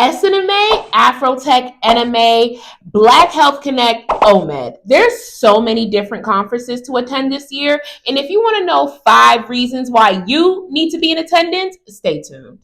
SNMA, Afrotech, NMA, Black Health Connect, OMED. There's so many different conferences to attend this year. And if you want to know 5 reasons why you need to be in attendance, stay tuned.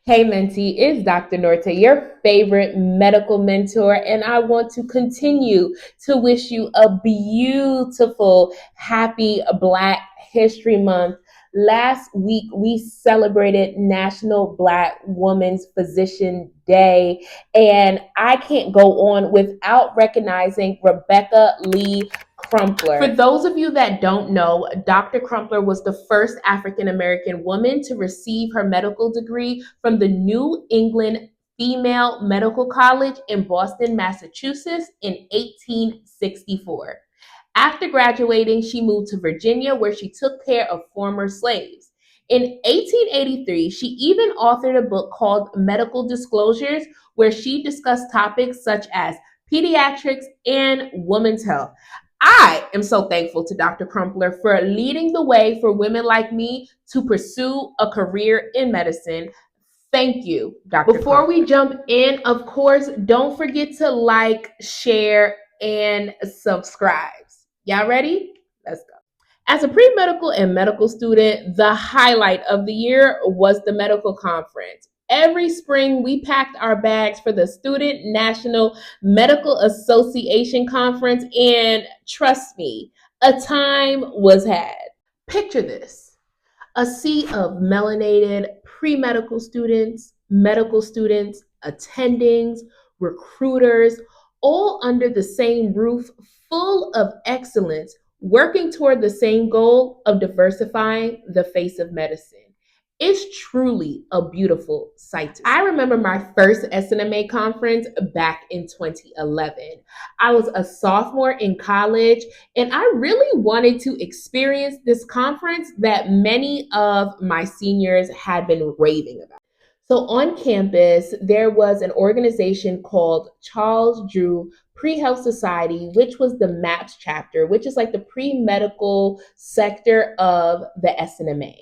Hey Mentee, it's Dr. Norte, your favorite medical mentor, and I want to continue to wish you a beautiful, happy Black History Month. Last week, we celebrated National Black Women's Physician Day, and I can't go on without recognizing Rebecca Lee Crumpler. For those of you that don't know, Dr. Crumpler was the first African American woman to receive her medical degree from the New England Female Medical College in Boston, Massachusetts in 1864. After graduating, she moved to Virginia, where she took care of former slaves. In 1883, she even authored a book called Medical Disclosures, where she discussed topics such as pediatrics and women's health. I am so thankful to Dr. Crumpler for leading the way for women like me to pursue a career in medicine. Thank you, Dr. Before Crumpler. We jump in, of course, don't forget to like, share, and subscribe. Y'all ready? Let's go. As a pre-medical and medical student, the highlight of the year was the medical conference. Every spring, we packed our bags for the Student National Medical Association Conference, and trust me, a time was had. Picture this: a sea of melanated pre-medical students, medical students, attendings, recruiters, all under the same roof, full of excellence, working toward the same goal of diversifying the face of medicine. It's truly a beautiful sight to see. I remember my first SNMA conference back in 2011. I was a sophomore in college, and I really wanted to experience this conference that many of my seniors had been raving about. So on campus, there was an organization called Charles Drew Pre-Health Society, which was the MAPS chapter, which is like the pre-medical sector of the SNMA.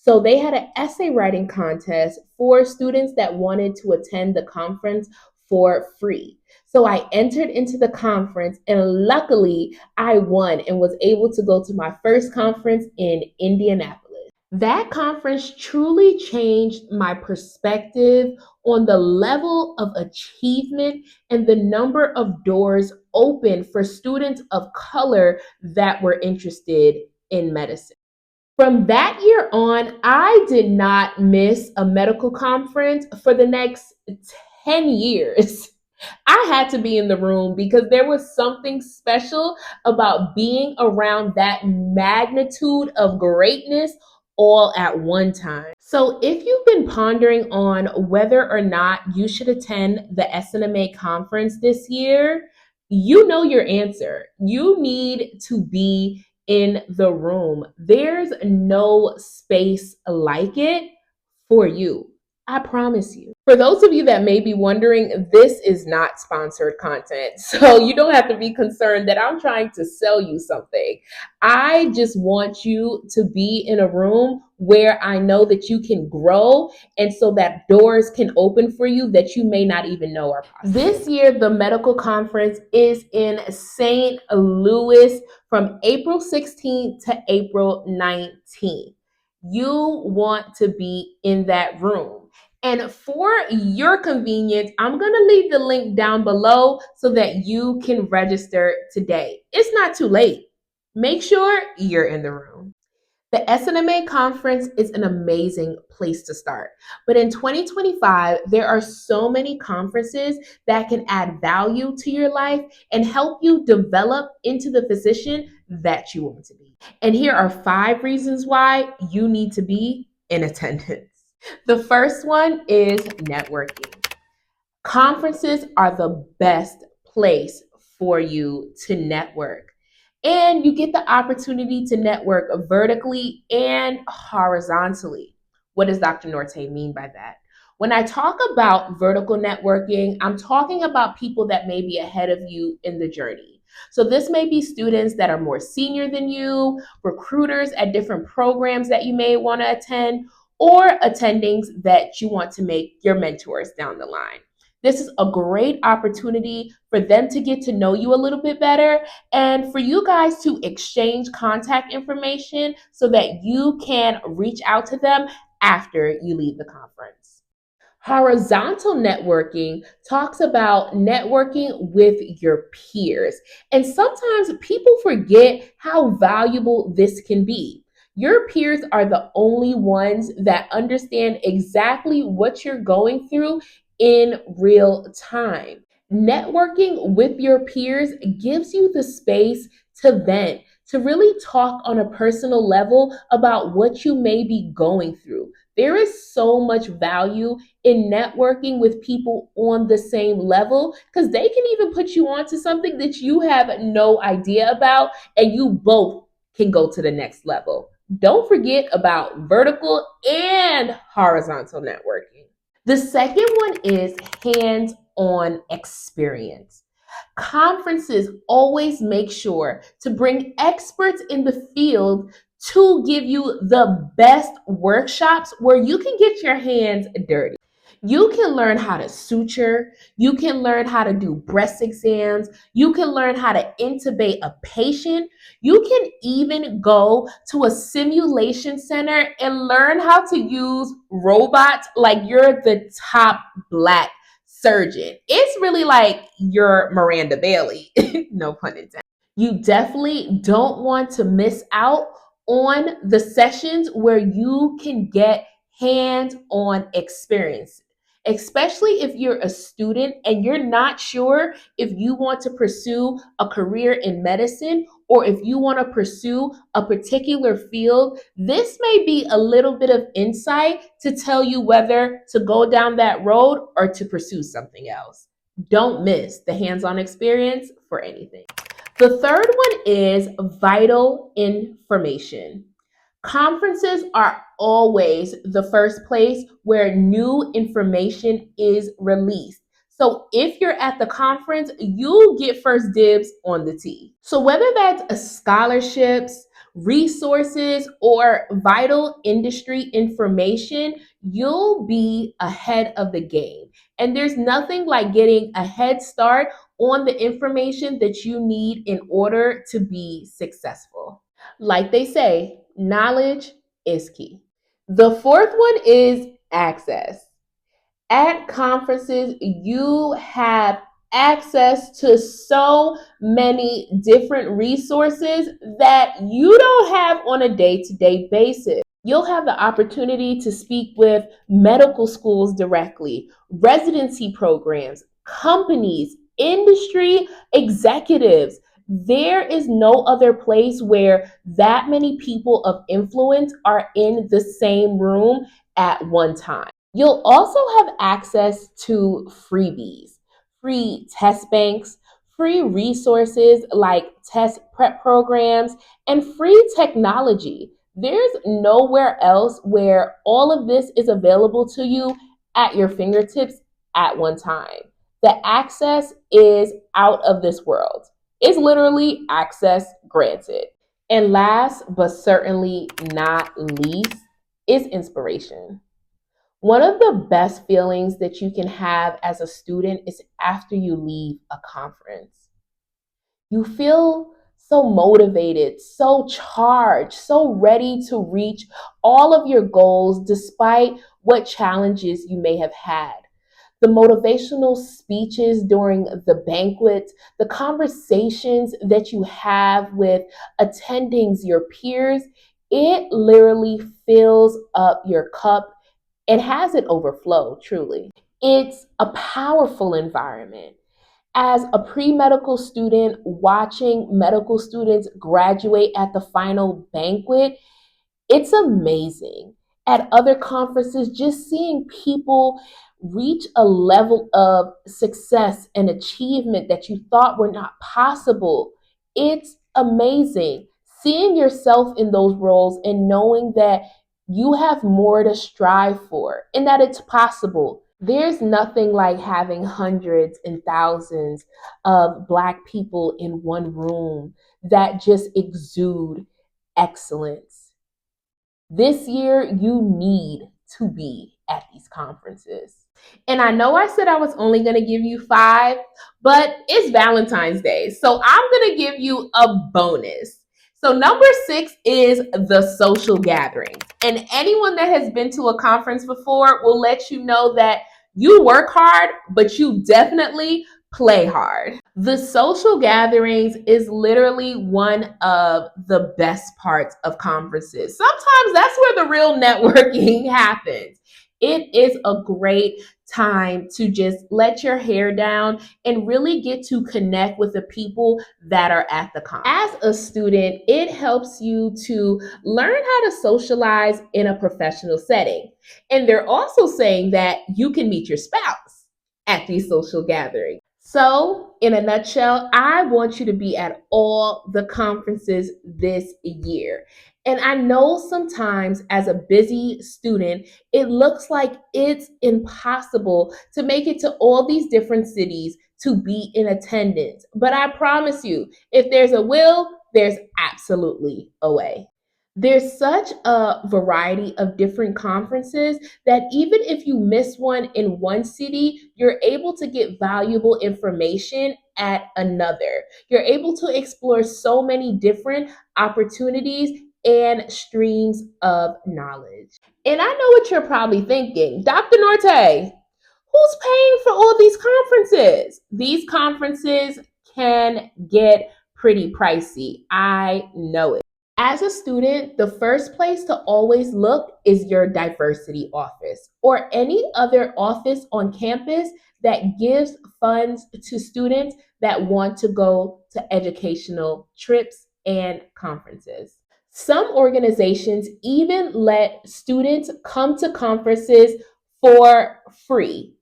So they had an essay writing contest for students that wanted to attend the conference for free. So I entered into the conference, and luckily I won and was able to go to my first conference in Indianapolis. That conference truly changed my perspective on the level of achievement and the number of doors open for students of color that were interested in medicine. From that year on, I did not miss a medical conference for the next 10 years. I had to be in the room because there was something special about being around that magnitude of greatness all at one time. So if you've been pondering on whether or not you should attend the SNMA conference this year, you know your answer. You need to be in the room. There's no space like it for you. I promise you. For those of you that may be wondering, this is not sponsored content. So you don't have to be concerned that I'm trying to sell you something. I just want you to be in a room where I know that you can grow, and so that doors can open for you that you may not even know are possible. This year, the medical conference is in St. Louis from April 16th to April 19th. You want to be in that room. And for your convenience, I'm going to leave the link down below so that you can register today. It's not too late. Make sure you're in the room. The SNMA conference is an amazing place to start. But in 2025, there are so many conferences that can add value to your life and help you develop into the physician that you want to be. And here are 5 reasons why you need to be in attendance. The first one is networking. Conferences are the best place for you to network. And you get the opportunity to network vertically and horizontally. What does Dr. Norte mean by that? When I talk about vertical networking, I'm talking about people that may be ahead of you in the journey. So this may be students that are more senior than you, recruiters at different programs that you may want to attend, or attendings that you want to make your mentors down the line. This is a great opportunity for them to get to know you a little bit better and for you guys to exchange contact information so that you can reach out to them after you leave the conference. Horizontal networking talks about networking with your peers. And sometimes people forget how valuable this can be. Your peers are the only ones that understand exactly what you're going through in real time. Networking with your peers gives you the space to vent, to really talk on a personal level about what you may be going through. There is so much value in networking with people on the same level because they can even put you onto something that you have no idea about, and you both can go to the next level. Don't forget about vertical and horizontal networking. The second one is hands on experience. Conferences always make sure to bring experts in the field to give you the best workshops where you can get your hands dirty. You can learn how to suture, you can learn how to do breast exams, you can learn how to intubate a patient, you can even go to a simulation center and learn how to use robots like you're the top black surgeon. It's really like your Miranda Bailey, no pun intended. You definitely don't want to miss out on the sessions where you can get hands on experience, especially if you're a student and you're not sure if you want to pursue a career in medicine or if you want to pursue a particular field. This may be a little bit of insight to tell you whether to go down that road or to pursue something else. Don't miss the hands on experience for anything. The third one is vital information. Conferences are always the first place where new information is released. So if you're at the conference, you get first dibs on the tea. So whether that's scholarships, resources, or vital industry information, you'll be ahead of the game. And there's nothing like getting a head start on the information that you need in order to be successful. Like they say, knowledge is key. The fourth one is access. At conferences, you have access to so many different resources that you don't have on a day to day basis. You'll have the opportunity to speak with medical schools directly, residency programs, companies, industry executives. There is no other place where that many people of influence are in the same room at one time. You'll also have access to freebies, free test banks, free resources like test prep programs, and free technology. There's nowhere else where all of this is available to you at your fingertips at one time. The access is out of this world. It's literally access granted. And last but certainly not least is inspiration. One of the best feelings that you can have as a student is after you leave a conference. You feel so motivated, so charged, so ready to reach all of your goals despite what challenges you may have had. The motivational speeches during the banquets, the conversations that you have with attendings, your peers, it literally fills up your cup and has it overflow, truly. It's a powerful environment. As a pre medical student, watching medical students graduate at the final banquet, it's amazing. At other conferences, just seeing people reach a level of success and achievement that you thought were not possible, it's amazing. Seeing yourself in those roles and knowing that you have more to strive for and that it's possible. There's nothing like having hundreds and thousands of Black people in one room that just exude excellence. This year, you need to be at these conferences. And I know I said I was only going to give you five, but it's Valentine's Day. So I'm going to give you a bonus. So, number six is the social gatherings. And anyone that has been to a conference before will let you know that you work hard, but you definitely play hard. The social gatherings is literally one of the best parts of conferences. Sometimes that's where the real networking happens. It is a great time to just let your hair down and really get to connect with the people that are at the conference. As a student, it helps you to learn how to socialize in a professional setting. And they're also saying that you can meet your spouse at these social gatherings. So, in a nutshell, I want you to be at all the conferences this year. And I know sometimes as a busy student, it looks like it's impossible to make it to all these different cities to be in attendance. But I promise you, if there's a will, there's absolutely a way. There's such a variety of different conferences that even if you miss one in one city, you're able to get valuable information at another. You're able to explore so many different opportunities and streams of knowledge. And I know what you're probably thinking, Dr. Norte, who's paying for all these conferences? These conferences can get pretty pricey. I know it. As a student, the first place to always look is your diversity office or any other office on campus that gives funds to students that want to go to educational trips and conferences. Some organizations even let students come to conferences for free.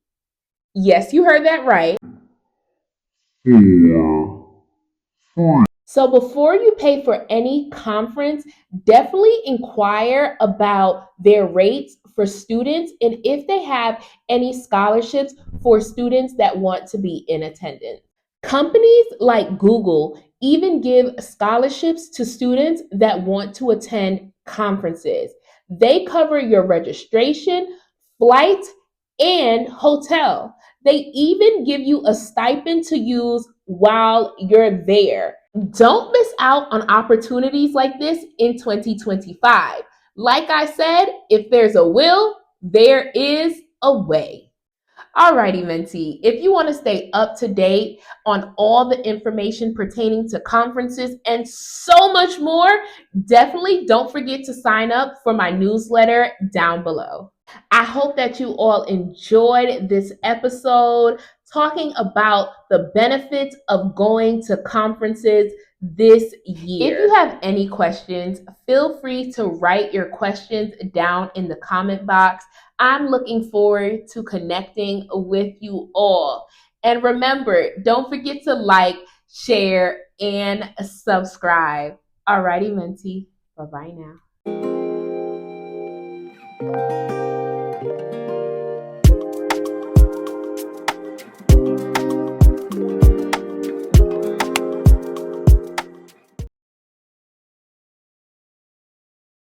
Yes, you heard that right. Yeah. So before you pay for any conference, definitely inquire about their rates for students and if they have any scholarships for students that want to be in attendance. Companies like Google even give scholarships to students that want to attend conferences. They cover your registration, flight, and hotel. They even give you a stipend to use while you're there. Don't miss out on opportunities like this in 2025. Like I said, if there's a will, there is a way. Alrighty, mentee. If you want to stay up to date on all the information pertaining to conferences and so much more, definitely don't forget to sign up for my newsletter down below. I hope that you all enjoyed this episode talking about the benefits of going to conferences this year. If you have any questions, feel free to write your questions down in the comment box. I'm looking forward to connecting with you all. And remember, don't forget to like, share, and subscribe. Alrighty, mentee. Bye-bye now.